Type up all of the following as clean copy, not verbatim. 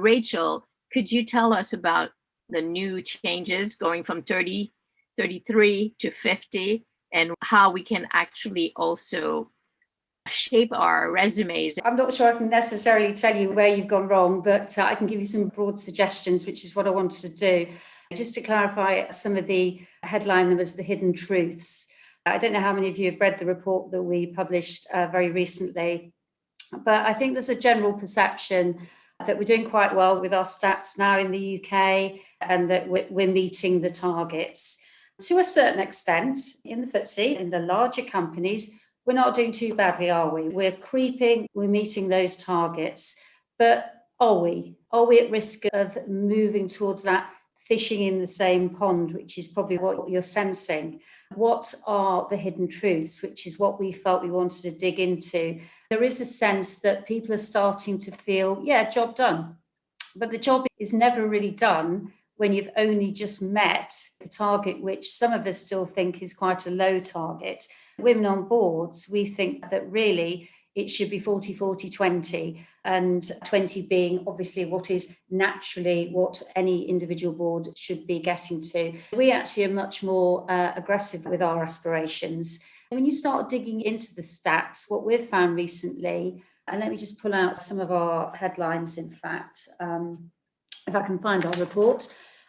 Rachel, could you tell us about the new changes going from 30, 33 to 50, and how we can actually also shape our resumes? I'm not sure I can necessarily tell you where you've gone wrong, but I can give you some broad suggestions, which is what I wanted to do. Just to clarify some of the headline, there was the hidden truths. I don't know how many of you have read the report that we published very recently, but I think there's a general perception that we're doing quite well with our stats now in the UK and that we're meeting the targets. To a certain extent, in the FTSE, in the larger companies, we're not doing too badly, are we? We're creeping, we're meeting those targets, but are we? Are we at risk of moving towards that fishing in the same pond, which is probably what you're sensing? What are the hidden truths, which is what we felt we wanted to dig into? There is a sense that people are starting to feel, yeah, job done. But the job is never really done when you've only just met the target, which some of us still think is quite a low target. Women on boards, we think that really it should be 40, 40, 20, and 20 being obviously what is naturally what any individual board should be getting to. We actually are much more aggressive with our aspirations. When you start digging into the stats, what we've found recently, and let me just pull out some of our headlines, in fact, if I can find our report.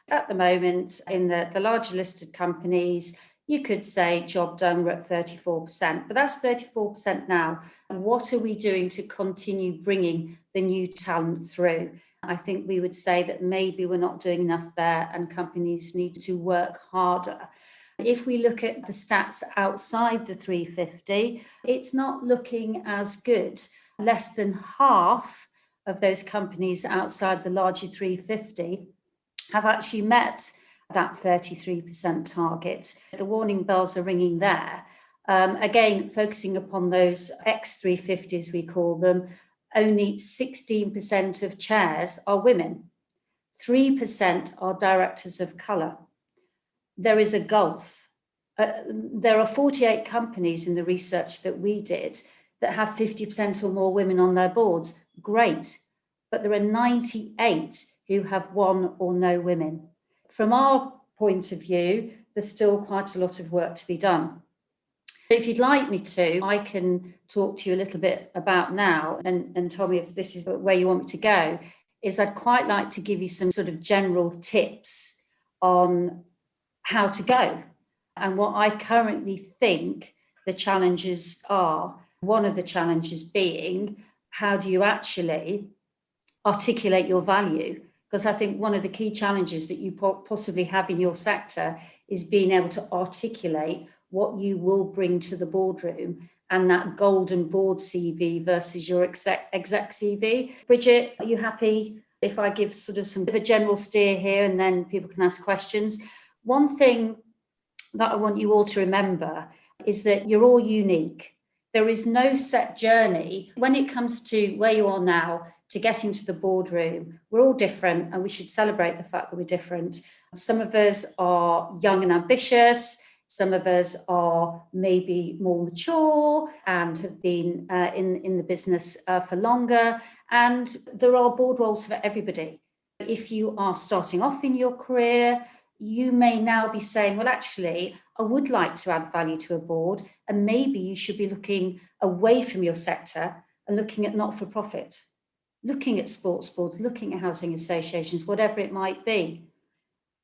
At the moment, in the larger listed companies, you could say job done, we're at 34%, but that's 34% now. And what are we doing to continue bringing the new talent through? I think we would say that maybe we're not doing enough there and companies need to work harder. If we look at the stats outside the 350, it's not looking as good. Less than half of those companies outside the larger 350 have actually met that 33% target. The warning bells are ringing there. Again, focusing upon those X350s, we call them, only 16% of chairs are women. 3% are directors of colour. There is a gulf. There are 48 companies in the research that we did that have 50% or more women on their boards. Great. But there are 98 who have one or no women. From our point of view, there's still quite a lot of work to be done. If you'd like me to, I can talk to you a little bit about now and tell me if this is where you want me to go, is I'd quite like to give you some sort of general tips on how to go and what I currently think the challenges are. One of the challenges being, how do you actually articulate your value? Because I think one of the key challenges that you possibly have in your sector is being able to articulate what you will bring to the boardroom and that golden board CV versus your exec CV. Bridget, are you happy if I give sort of some of a general steer here and then people can ask questions? One thing that I want you all to remember is that you're all unique. There is no set journey when it comes to where you are now to get into the boardroom. We're all different and we should celebrate the fact that we're different. Some of us are young and ambitious. Some of us are maybe more mature and have been in the business for longer. And there are board roles for everybody. If you are starting off in your career, you may now be saying, well, actually, I would like to add value to a board. And maybe you should be looking away from your sector and looking at not-for-profit, looking at sports boards, looking at housing associations, whatever it might be.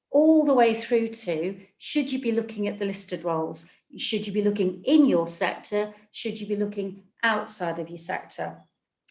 All the way through to, should you be looking at the listed roles? Should you be looking in your sector? Should you be looking outside of your sector?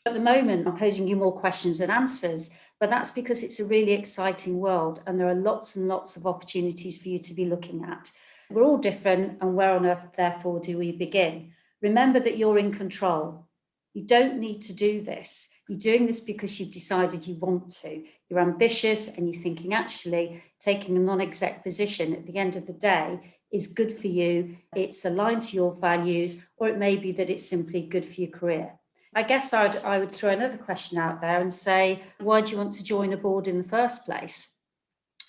At the moment, I'm posing you more questions than answers, but that's because it's a really exciting world and there are lots and lots of opportunities for you to be looking at. We're all different, and where on earth, therefore, do we begin? Remember that you're in control. You don't need to do this. You're doing this because you've decided you want to. You're ambitious and you're thinking, actually, taking a non-exec position at the end of the day is good for you. It's aligned to your values, or it may be that it's simply good for your career. I guess I would throw another question out there and say, why do you want to join a board in the first place?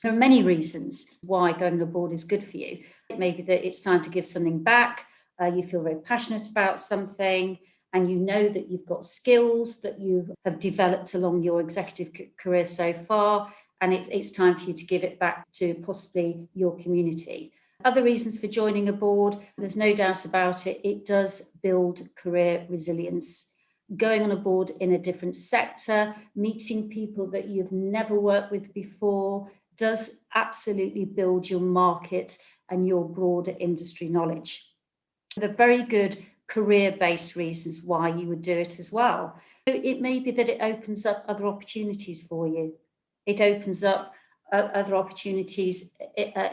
There are many reasons why going on a board is good for you. It may be that it's time to give something back. You feel very passionate about something. and you know that you've got skills that you have developed along your executive career so far, and it's time for you to give it back to possibly your community. Other reasons for joining a board, there's no doubt about it, it does build career resilience. Going on a board in a different sector, meeting people that you've never worked with before, does absolutely build your market and your broader industry knowledge. There are very good career-based reasons why you would do it as well. It may be that it opens up other opportunities for you. It opens up other opportunities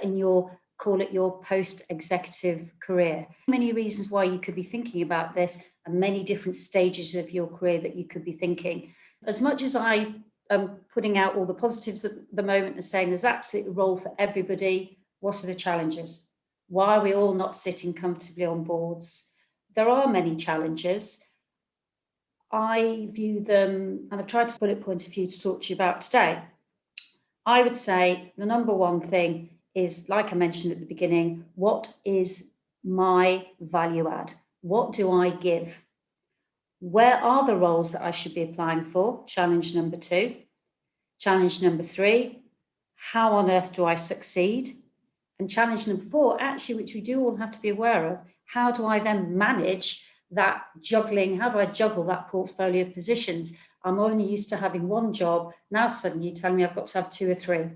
in your, call it your post-executive career. Many reasons why you could be thinking about this, and many different stages of your career that you could be thinking. As much as I am putting out all the positives at the moment and saying there's absolutely a role for everybody, what are the challenges? Why are we all not sitting comfortably on boards? There are many challenges. I view them, and I've tried to bullet point a few to talk to you about today. I would say the number one thing is, like I mentioned at the beginning, what is my value add? What do I give? Where are the roles that I should be applying for? Challenge number 2. Challenge number 3, how on earth do I succeed? And challenge number 4, actually, which we do all have to be aware of, how do I then manage that juggling? How do I juggle that portfolio of positions? I'm only used to having one job. Now suddenly you're telling me I've got to have 2 or 3.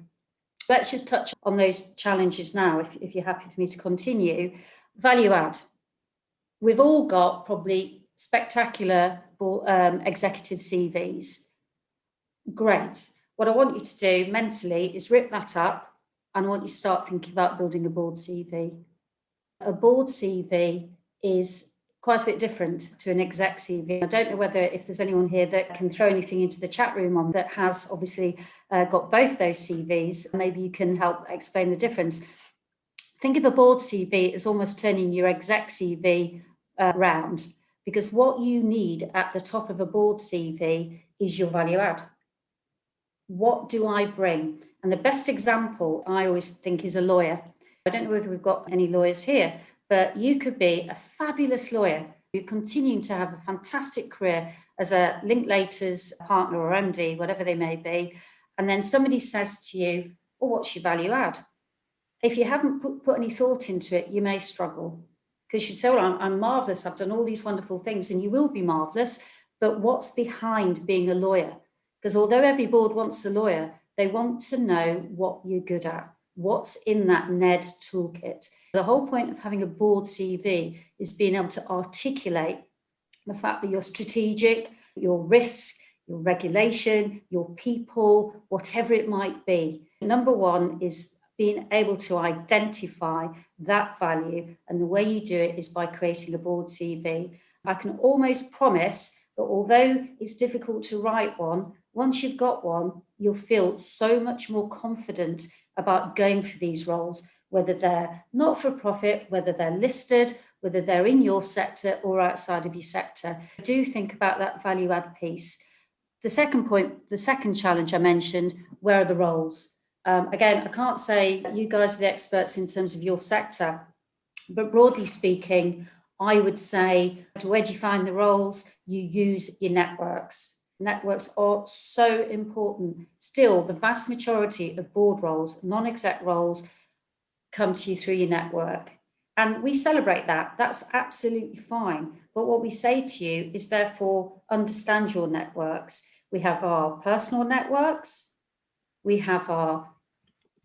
Let's just touch on those challenges now, if you're happy for me to continue. Value add. We've all got probably spectacular executive CVs. Great. What I want you to do mentally is rip that up, and I want you to start thinking about building a board CV. A board CV is quite a bit different to an exec CV. I don't know whether if there's anyone here that can throw anything into the chat room on that has obviously got both those CVs. Maybe you can help explain the difference. Think of a board CV as almost turning your exec CV round, because what you need at the top of a board CV is your value add. What do I bring? And the best example I always think is a lawyer. I don't know whether we've got any lawyers here, but you could be a fabulous lawyer. You're continuing to have a fantastic career as a Linklaters partner or MD, whatever they may be. And then somebody says to you, well, what's your value add? If you haven't put any thought into it, you may struggle, because you'd say, well, I'm marvelous. I've done all these wonderful things, and you will be marvelous. But what's behind being a lawyer? Because although every board wants a lawyer, they want to know what you're good at. What's in that NED toolkit? The whole point of having a board CV is being able to articulate the fact that you're strategic, your risk, your regulation, your people, whatever it might be. Number one is being able to identify that value, and the way you do it is by creating a board CV. I can almost promise that although it's difficult to write one, once you've got one, you'll feel so much more confident about going for these roles, whether they're not-for-profit, whether they're listed, whether they're in your sector or outside of your sector. Do think about that value add piece. The second point, the second challenge I mentioned, where are the roles? Again, I can't say you guys are the experts in terms of your sector, but broadly speaking, I would say, where do you find the roles? You use your networks. Networks are so important. Still, the vast majority of board roles, non-exec roles, come to you through your network. And we celebrate that. That's absolutely fine. But what we say to you is, therefore, understand your networks. We have our personal networks. We have our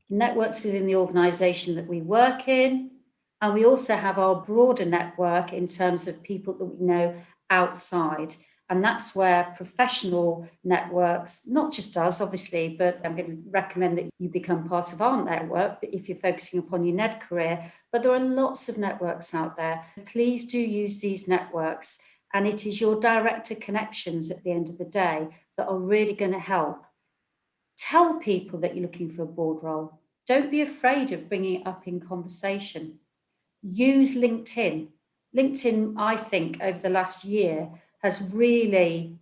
networks within the organisation that we work in. And we also have our broader network in terms of people that we know outside. And that's where professional networks, not just us, obviously, but I'm going to recommend that you become part of our network if you're focusing upon your NED career. But there are lots of networks out there. Please do use these networks. And it is your director connections at the end of the day that are really going to help. Tell people that you're looking for a board role. Don't be afraid of bringing it up in conversation. Use LinkedIn. LinkedIn, I think, over the last year has really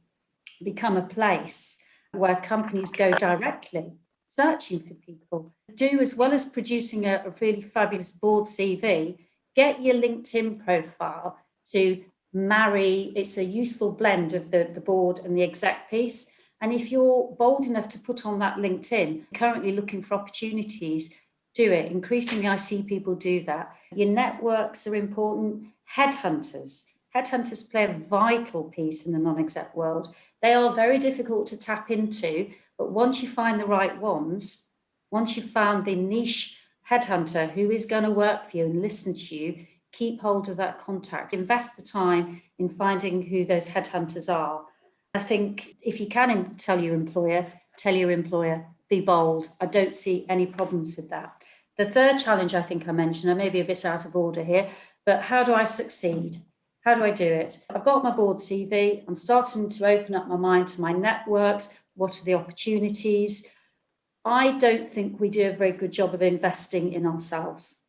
become a place where companies go directly searching for people. Do, as well as producing a really fabulous board CV, get your LinkedIn profile to it's a useful blend of the board and the exec piece. And if you're bold enough to put on that LinkedIn, currently looking for opportunities, do it. Increasingly, I see people do that. Your networks are important. Headhunters play a vital piece in the non-exec world. They are very difficult to tap into, but once you find the right ones, once you've found the niche headhunter who is going to work for you and listen to you, keep hold of that contact. Invest the time in finding who those headhunters are. I think if you can tell your employer, be bold. I don't see any problems with that. The third challenge I think I mentioned, I may be a bit out of order here, but how do I succeed? How do I do it? I've got my board CV. I'm starting to open up my mind to my networks. What are the opportunities? I don't think we do a very good job of investing in ourselves.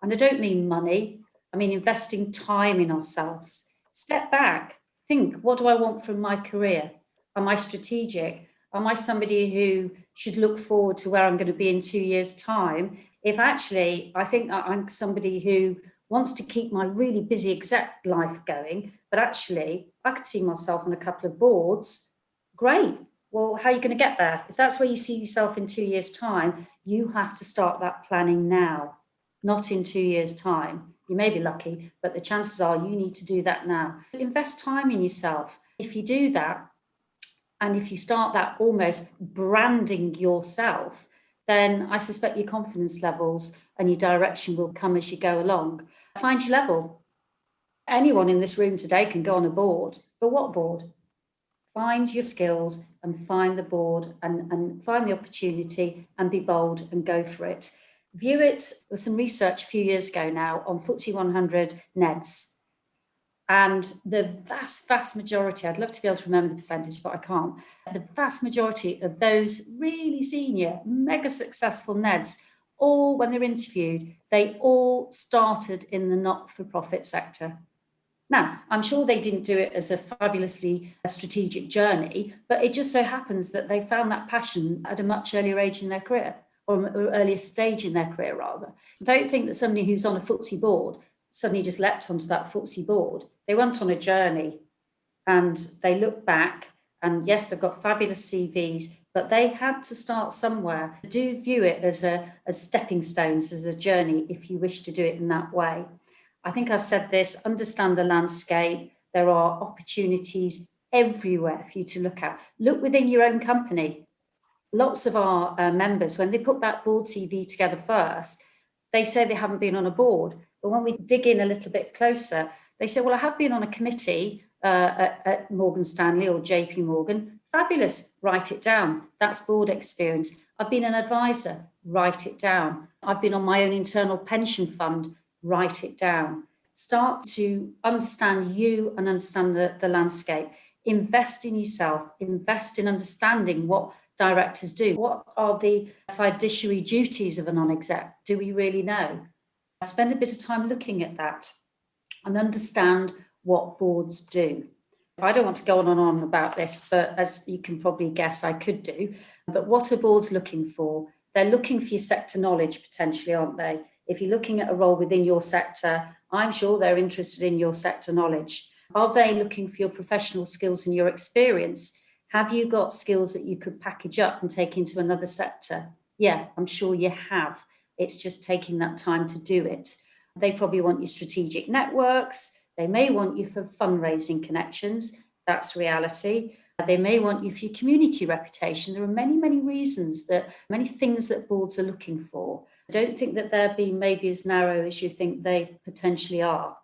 And I don't mean money. I mean investing time in ourselves. Step back. Think, what do I want from my career? Am I strategic? Am I somebody who should look forward to where I'm going to be in 2 years' time? If actually, I think I'm somebody who wants to keep my really busy exec life going, but actually I could see myself on a couple of boards, great. Well, how are you going to get there? If that's where you see yourself in 2 years' time, you have to start that planning now, not in 2 years' time. You may be lucky, but the chances are you need to do that now. Invest time in yourself. If you do that, and if you start that almost branding yourself, then I suspect your confidence levels and your direction will come as you go along. Find your level. Anyone in this room today can go on a board, but what board? Find your skills and find the board and find the opportunity and be bold and go for it. View it. There was some research a few years ago now on FTSE 100 NEDs. And the vast majority, I'd love to be able to remember the percentage, but I can't. The vast majority of those really senior, mega successful NEDs, all when they're interviewed, they all started in the not-for-profit sector. Now, I'm sure they didn't do it as a fabulously strategic journey, but it just so happens that they found that passion at a much earlier age in their career, or earlier stage in their career, rather. Don't think that somebody who's on a FTSE board suddenly just leapt onto that FTSE board. They went on a journey and they look back, and yes, they've got fabulous CVs, but they had to start somewhere. Do view it as stepping stones, as a journey, if you wish to do it in that way. I think I've said this, understand the landscape. There are opportunities everywhere for you to look at. Look within your own company. Lots of our members, when they put that board CV together first, they say they haven't been on a board. But when we dig in a little bit closer, they say, well, I have been on a committee at Morgan Stanley or JP Morgan. Fabulous, write it down. That's board experience. I've been an advisor, write it down. I've been on my own internal pension fund, write it down. Start to understand you and understand the landscape. Invest in yourself, invest in understanding what directors do. What are the fiduciary duties of a non-exec? Do we really know? Spend a bit of time looking at that and understand what boards do. I don't want to go on and on about this, but as you can probably guess, I could do. But what are boards looking for? They're looking for your sector knowledge, potentially, aren't they? If you're looking at a role within your sector, I'm sure they're interested in your sector knowledge. Are they looking for your professional skills and your experience? Have you got skills that you could package up and take into another sector? Yeah, I'm sure you have. It's just taking that time to do it. They probably want your strategic networks. They may want you for fundraising connections. That's reality. They may want you for your community reputation. There are many reasons, many things that boards are looking for. I don't think that they're being maybe as narrow as you think they potentially are.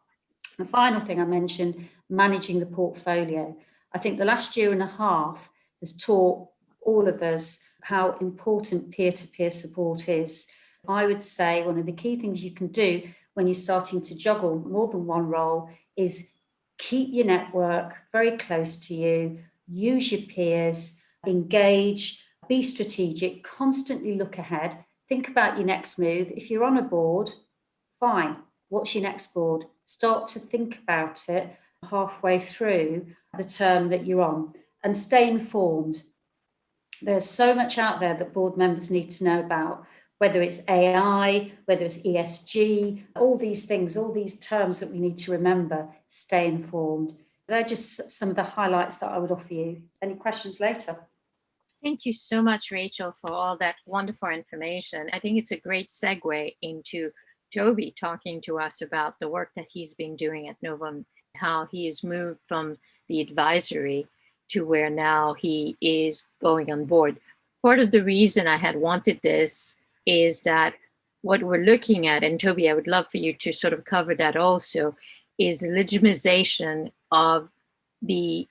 The final thing I mentioned, managing the portfolio. I think the last year and a half has taught all of us how important peer-to-peer support is. I would say one of the key things you can do when you're starting to juggle more than one role is keep your network very close to you, use your peers, engage, be strategic, constantly look ahead, think about your next move. If you're on a board, fine. What's your next board? Start to think about it halfway through the term that you're on and stay informed. There's so much out there that board members need to know about. whether it's AI, whether it's ESG, all these things, all these terms that we need to remember, stay informed. They're just some of the highlights that I would offer you. Any questions later? Thank you so much, Rachel, for all that wonderful information. I think it's a great segue into Toby talking to us about the work that he's been doing at Novum, how he has moved from the advisory to where now he is going on board. Part of the reason I had wanted this is that what we're looking at, and Toby, I would love for you to sort of cover that also, is the legitimization of the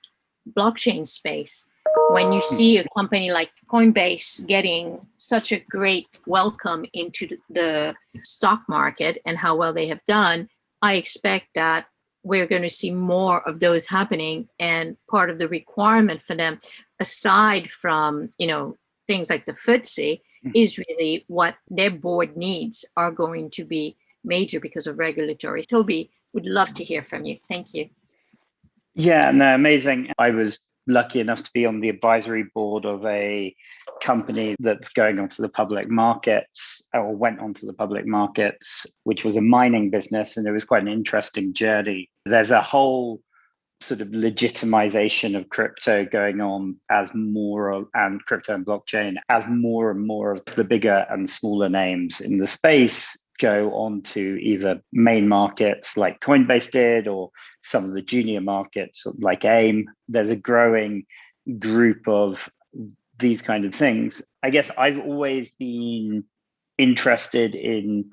blockchain space. When you see a company like Coinbase getting such a great welcome into the stock market and how well they have done, I expect that we're going to see more of those happening. And part of the requirement for them, aside from, things like the FTSE, is really what their board needs are going to be major because of regulatory. Toby, would love to hear from you. Thank you. Yeah, no, amazing. I was lucky enough to be on the advisory board of a company that's going onto the public markets, or went onto the public markets, which was a mining business. And it was quite an interesting journey. There's a whole sort of legitimization of crypto going on and crypto and blockchain as more and more of the bigger and smaller names in the space go on to either main markets like Coinbase did, or some of the junior markets like AIM. There's a growing group of these kind of things. I guess I've always been interested in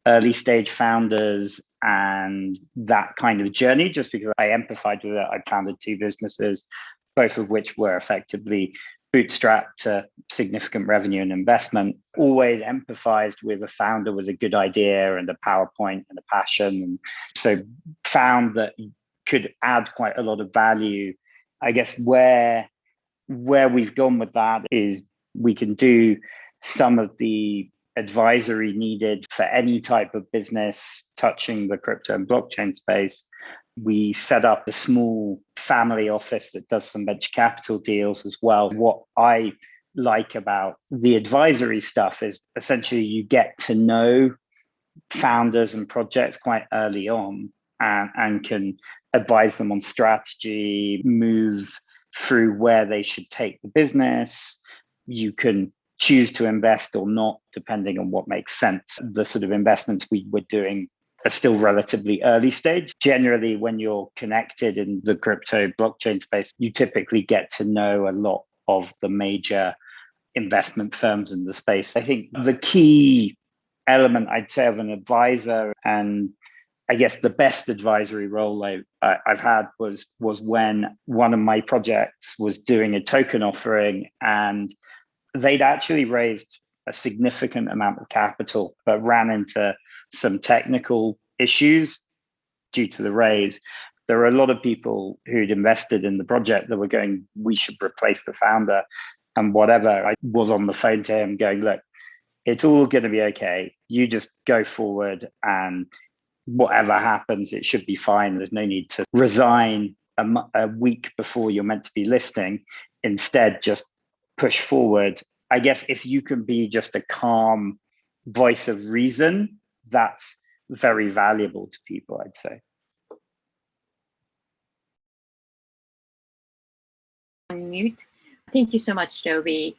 early stage founders and that kind of journey, just because I empathize with it. I founded 2 businesses, both of which were effectively bootstrapped to significant revenue and investment. Always empathized with a founder with a good idea and a PowerPoint and a passion. And so found that could add quite a lot of value. I guess where we've gone with that is we can do some of the advisory needed for any type of business touching the crypto and blockchain space. We set up a small family office that does some venture capital deals as well. What I like about the advisory stuff is essentially you get to know founders and projects quite early on, and can advise them on strategy, move through where they should take the business. You can choose to invest or not, depending on what makes sense. The sort of investments we were doing are still relatively early stage. Generally, when you're connected in the crypto blockchain space, you typically get to know a lot of the major investment firms in the space. I think the key element, I'd say, of an advisor, and I guess the best advisory role I've had was when one of my projects was doing a token offering, and they'd actually raised a significant amount of capital, but ran into some technical issues due to the raise. There were a lot of people who'd invested in the project that were going, we should replace the founder and whatever. I was on the phone to him going, look, it's all going to be okay. You just go forward, and whatever happens, it should be fine. There's no need to resign a week before you're meant to be listing. Instead, just push forward. I guess if you can be just a calm voice of reason, that's very valuable to people, I'd say. Mute. Thank you so much, Toby.